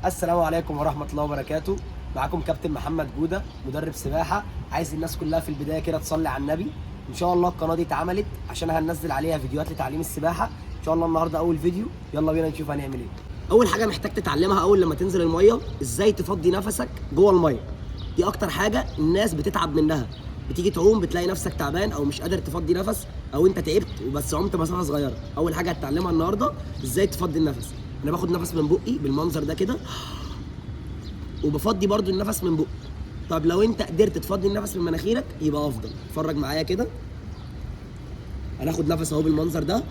السلام عليكم ورحمة الله وبركاته. معاكم كابتن محمد جودة مدرب سباحة. عايز الناس كلها في البداية كده تصلي على النبي. إن شاء الله القناة دي اتعملت عشان هننزل عليها فيديوهات لتعليم السباحة. إن شاء الله النهاردة أول فيديو، يلا بينا نشوف هنعمل إيه. أول حاجة محتاج تتعلمها أول لما تنزل المية إزاي تفضي نفسك جوه المية. دي أكتر حاجة الناس بتتعب منها، بتيجي تعوم بتلاقي نفسك تعبان أو مش قادر تفضي نفس أو أنت تعبت وبس عمت مسافة صغيرة. أول حاجة هتتعلمها النهاردة إزاي تفضي النفس. أنا باخد نفس من بقي بالمنظر ده كده، وبفضي برضو النفس من بقي. طب لو انت قدرت تفضي النفس من مناخيرك يبقى افضل. اتفرج معايا كده، انا اخد نفس اهو بالمنظر ده،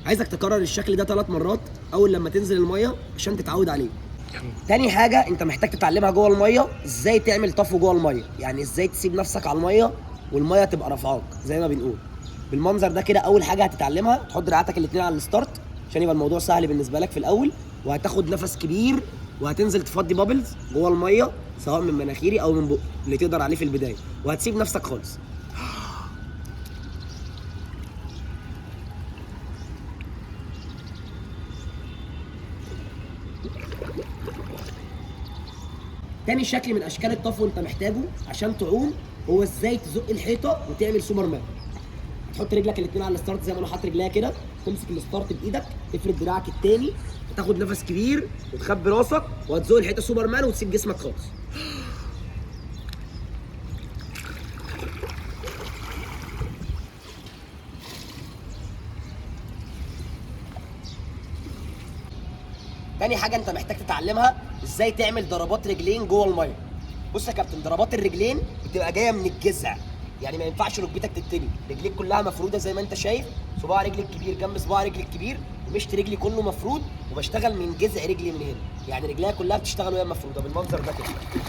عايزك تكرر الشكل ده 3 مرات اول لما تنزل الميه عشان تتعود عليه. تاني حاجه انت محتاج تتعلمها جوه الميه، ازاي تعمل طفو جوه الميه، يعني ازاي تسيب نفسك على الميه والميه تبقى رافعاك زي ما بنقول بالمنظر ده كده. اول حاجه هتتعلمها تحط دراعاتك الاثنين على الستارت عشان يبقى الموضوع سهل بالنسبه لك في الاول، وهتاخد نفس كبير وهتنزل تفضي بابلز جوه الميه سواء من مناخيري او من بقي اللي تقدر عليه في البدايه، وهتسيب نفسك خالص. تاني شكل من اشكال الطفو انت محتاجه عشان تعوم هو ازاي تزق الحيطه وتعمل سوبر مان. تحط رجلك الاثنين على الستارت زي ما انا حاطط رجليا كده، تمسك الستارت بايدك، تفرد دراعك التاني، وتاخد نفس كبير وتخبي راسك وهتزق الحيطه سوبر مان وتسيب جسمك خالص. تاني حاجه انت محتاج تتعلمها ازاي تعمل ضربات رجلين جوه الميه. بص يا كابتن، ضربات الرجلين بتبقى جايه من الجذع، يعني ما ينفعش ركبتك تتني، رجليك كلها مفروده زي ما انت شايف، صباع رجلك الكبير جنب صباع رجلك الكبير، ومشط رجلي كله مفرود، وبشتغل من جذع رجلي من هنا، يعني رجليها كلها بتشتغل وهي مفروده بالمنظر ده كده.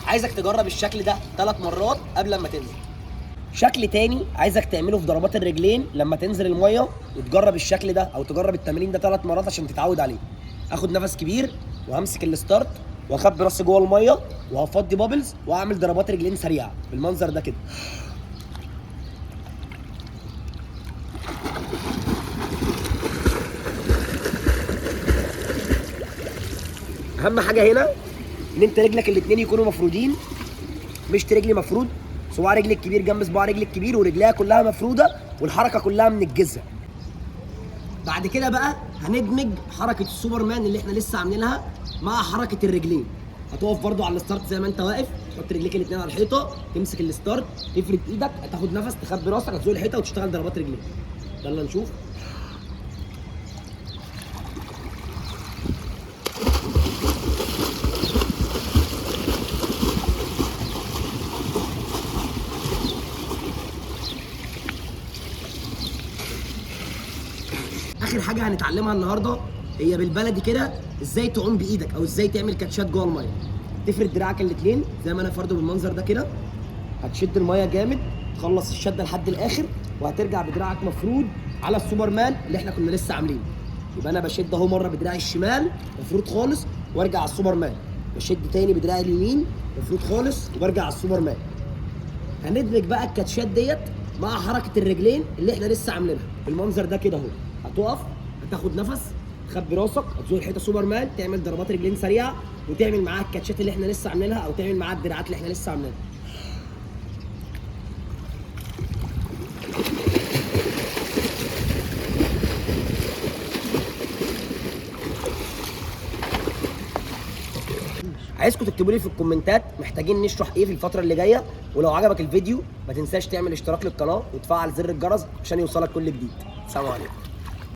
عايزك تجرب الشكل ده 3 مرات قبل ما تنزل. شكل تاني عايزك تعمله في ضربات الرجلين لما تنزل الميه وتجرب الشكل ده او تجرب التمرين ده 3 مرات عشان تتعود عليه. اخد نفس كبير وهمسك الستارت واخبي راسي جوه الميه وهفضي بابلز واعمل ضربات رجلين سريعه بالمنظر ده كده. اهم حاجه هنا ان انت رجلك الاثنين يكونوا مفرودين، مشط رجلي مفرود، صباع رجلي الكبير جنب صباع رجلي الكبير، ورجليها كلها مفروده والحركه كلها من الجذع. بعد كده بقى هندمج حركه السوبر مان اللي احنا لسه عاملينها مع حركه الرجلين. هتقف برده على الستارت زي ما انت واقف، تحط رجليك الاثنين على الحيطه، تمسك الستارت، تفرد ايدك، هتاخد نفس، تخبي راسك، هتزق الحيطه وتشتغل ضربات رجلين. يلا نشوف. اخر حاجه هنتعلمها النهارده هي بالبلدي كده ازاي تعوم بايدك او ازاي تعمل كاتشات جوه الميه. تفرد دراعك الاثنين زي ما انا فرده بالمنظر ده كده، هتشد الميه جامد، تخلص الشده لحد الاخر، وهترجع بدراعك مفرود على السوبر مان اللي احنا كنا لسه عاملينه. يبقى انا بشد اهو مره بدراعي الشمال مفرود خالص وارجع على السوبر مان، بشد تاني بدراعي اليمين مفرود خالص وبرجع على السوبر مان. هندمج بقى الكاتشات ديت مع حركه الرجلين اللي احنا لسه عاملينها بالمنظر ده كده اهو. هتقف، هتاخد نفس، تخبي راسك، هتزور الحيطه سوبر مان، تعمل ضربات رجلين سريعه وتعمل معاها الكاتشات اللي احنا لسه عاملينها او تعمل معاها الدراعات اللي احنا لسه عاملينها. عايزكم تكتبوا لي في الكومنتات محتاجين نشرح ايه في الفتره اللي جايه، ولو عجبك الفيديو ما تنساش تعمل اشتراك للقناه وتفعل زر الجرس عشان يوصلك كل جديد. سلام عليكم.